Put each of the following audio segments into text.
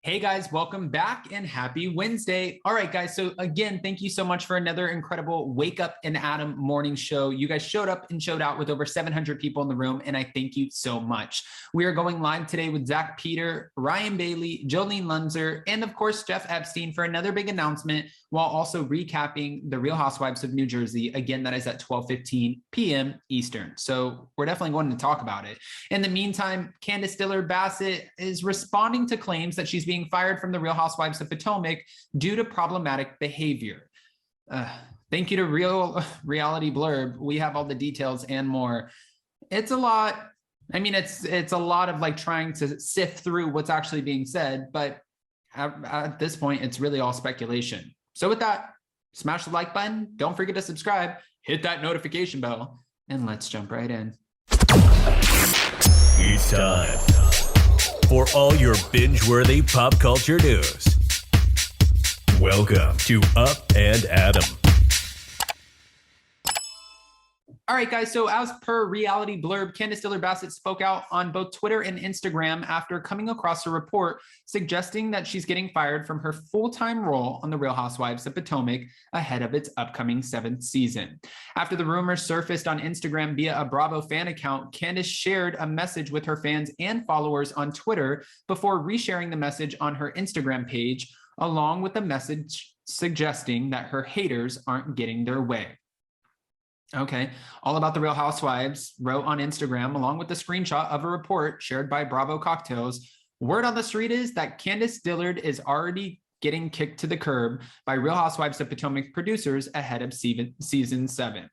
Hey guys, welcome back and happy Wednesday. All right, guys. So again, thank you so much for another incredible Wake Up and Adam morning show. You guys showed up and showed out with over 700 people in the room, and I thank you so much. We are going live today with Zach Peter, Ryan Bailey, Jolene Lunzer, and of course, Jeff Epstein for another big announcement, while also recapping the Real Housewives of New Jersey. Again, that is at 12:15 p.m. Eastern. So we're definitely going to talk about it. In the meantime, Candiace Dilliard Bassett is responding to claims that she's being fired from the Real Housewives of Potomac due to problematic behavior. Thank you to Reality Blurb. We have all the details and more. It's a lot. I mean, it's a lot of like trying to sift through what's actually being said, but at this point, it's really all speculation. So with that, smash the like button. Don't forget to subscribe, hit that notification bell, and let's jump right in. It's time for all your binge-worthy pop culture news. Welcome to Up and Adam. All right, guys. So as per Reality Blurb, Candiace Dilliard Bassett spoke out on both Twitter and Instagram after coming across a report suggesting that she's getting fired from her full-time role on The Real Housewives of Potomac ahead of its upcoming 7th season. After the rumors surfaced on Instagram via a Bravo fan account, Candiace shared a message with her fans and followers on Twitter before resharing the message on her Instagram page, along with a message suggesting that her haters aren't getting their way. Okay, all about the Real Housewives wrote on Instagram, along with the screenshot of a report shared by Bravo Cocktails. Word on the street is that Candiace Dilliard is already getting kicked to the curb by Real Housewives of Potomac producers ahead of season 7.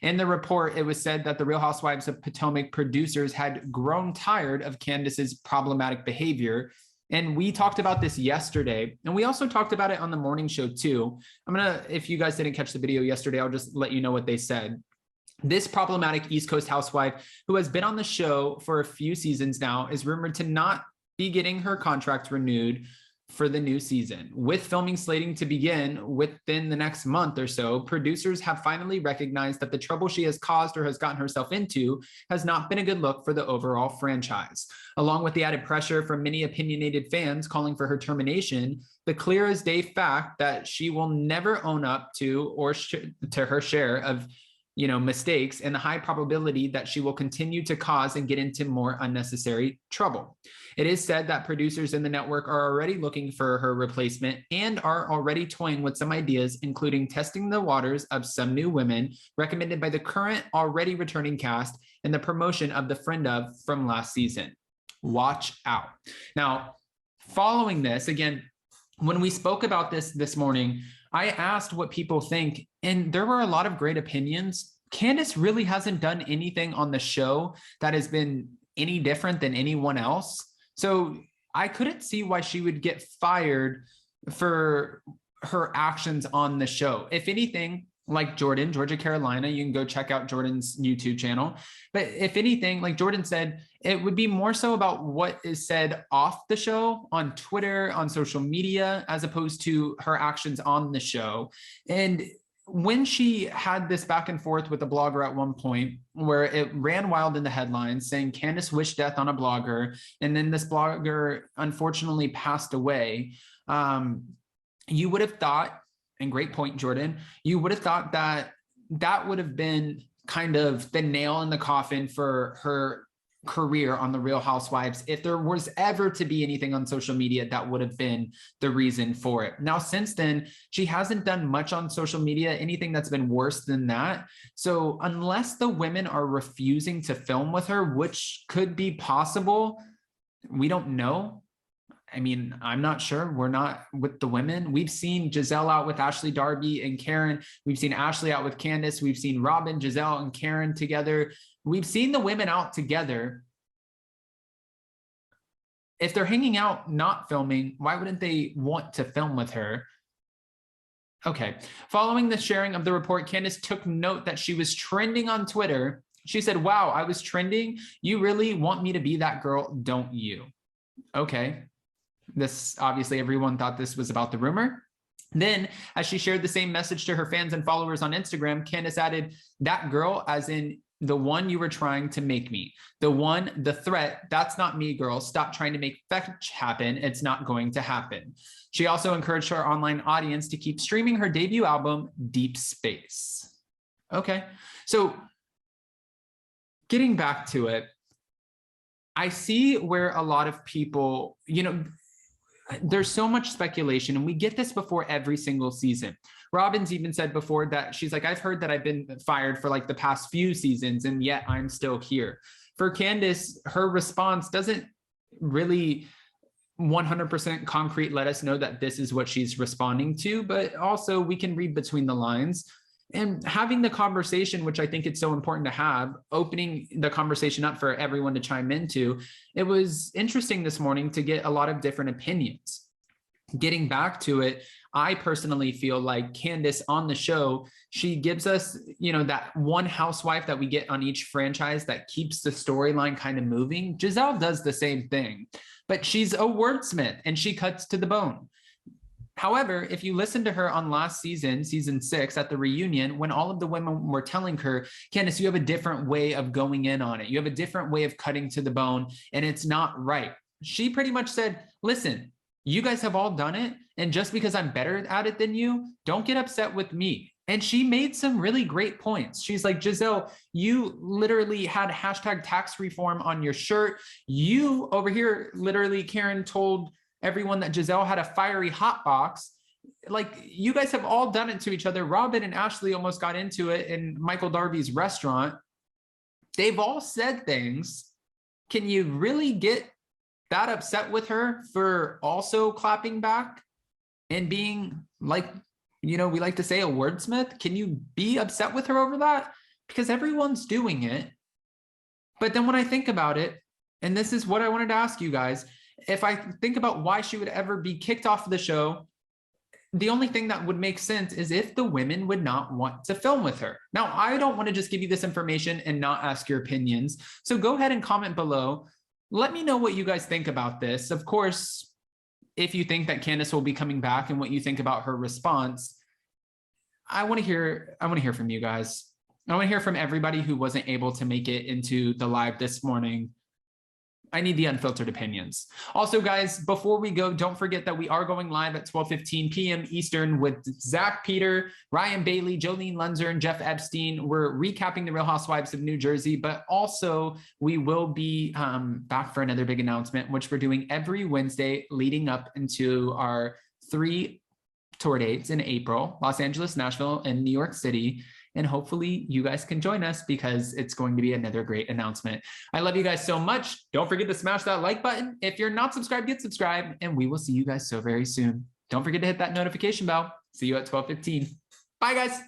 In the report, it was said that the Real Housewives of Potomac producers had grown tired of Candiace's problematic behavior. And we talked about this yesterday, and we also talked about it on the morning show too. If you guys didn't catch the video yesterday, I'll just let you know what they said. This problematic East Coast housewife who has been on the show for a few seasons now is rumored to not be getting her contract renewed for the new season. With filming slating to begin within the next month or so, producers have finally recognized that the trouble she has caused or has gotten herself into has not been a good look for the overall franchise. Along with the added pressure from many opinionated fans calling for her termination, the clear as day fact that she will never own up to her share of mistakes, and the high probability that she will continue to cause and get into more unnecessary trouble. It is said that producers in the network are already looking for her replacement and are already toying with some ideas, including testing the waters of some new women recommended by the current already returning cast and the promotion of the friend of from last season. Watch out. Now, following this, again, when we spoke about this morning, I asked what people think, and there were a lot of great opinions. Candiace really hasn't done anything on the show that has been any different than anyone else. So I couldn't see why she would get fired for her actions on the show. If anything, like Georgia Carolina, you can go check out Jordan's YouTube channel. But if anything, like Jordan said, it would be more so about what is said off the show on Twitter, on social media, as opposed to her actions on the show. And when she had this back and forth with a blogger at one point where it ran wild in the headlines saying Candiace wished death on a blogger, and then this blogger unfortunately passed away, you would have thought, and great point, Jordan, you would have thought that that would have been kind of the nail in the coffin for her career on The Real Housewives. If there was ever to be anything on social media, that would have been the reason for it. Now, since then, she hasn't done much on social media, anything that's been worse than that. So unless the women are refusing to film with her, which could be possible, we don't know. I mean, I'm not sure. We're not with the women. We've seen Giselle out with Ashley Darby and Karen. We've seen Ashley out with Candiace. We've seen Robin, Giselle, and Karen together. We've seen the women out together. If they're hanging out, not filming, why wouldn't they want to film with her? Okay. Following the sharing of the report, Candiace took note that she was trending on Twitter. She said, "Wow, I was trending. You really want me to be that girl, don't you?" Okay. This, obviously, everyone thought this was about the rumor. Then, as she shared the same message to her fans and followers on Instagram, Candiace added, "That girl," as in The one you were trying to make me. The threat, that's not me, girl. Stop trying to make fetch happen. It's not going to happen. She also encouraged her online audience to keep streaming her debut album, Deep Space. Okay, so getting back to it, I see where a lot of people, there's so much speculation, and we get this before every single season. Robin's even said before that she's like, I've heard that I've been fired for like the past few seasons, and yet I'm still here. For Candiace, her response doesn't really 100% concrete let us know that this is what she's responding to, but also we can read between the lines. And having the conversation, which I think it's so important to have, opening the conversation up for everyone to chime into, it was interesting this morning to get a lot of different opinions. Getting back to it, I personally feel like Candiace on the show, she gives us, that one housewife that we get on each franchise that keeps the storyline kind of moving. Giselle does the same thing, but she's a wordsmith and she cuts to the bone. However, if you listen to her on last season, season 6 at the reunion, when all of the women were telling her, Candiace, you have a different way of going in on it. You have a different way of cutting to the bone, and it's not right. She pretty much said, listen, you guys have all done it. And just because I'm better at it than you, don't get upset with me. And she made some really great points. She's like, Giselle, you literally had hashtag tax reform on your shirt. You over here, literally, Karen told everyone that Giselle had a fiery hot box. Like, you guys have all done it to each other. Robin and Ashley almost got into it in Michael Darby's restaurant. They've all said things. Can you really get that upset with her for also clapping back and being like, we like to say, a wordsmith? Can you be upset with her over that? Because everyone's doing it. But then when I think about it, and this is what I wanted to ask you guys, if I think about why she would ever be kicked off of the show, the only thing that would make sense is if the women would not want to film with her. Now, I don't want to just give you this information and not ask your opinions. So go ahead and comment below. Let me know what you guys think about this. Of course, if you think that Candiace will be coming back and what you think about her response, I want to hear from you guys. I want to hear from everybody who wasn't able to make it into the live this morning. I need the unfiltered opinions. Also, guys, before we go, don't forget that we are going live at 12:15 p.m. Eastern with Zach Peter, Ryan Bailey, Jolene Lunzer, and Jeff Epstein. We're recapping the Real Housewives of New Jersey, but also we will be back for another big announcement, which we're doing every Wednesday leading up into our 3 tour dates in April: Los Angeles, Nashville, and New York City. And hopefully you guys can join us because it's going to be another great announcement. I love you guys so much. Don't forget to smash that like button. If you're not subscribed, get subscribed, and we will see you guys so very soon. Don't forget to hit that notification bell. See you at 12:15. Bye, guys.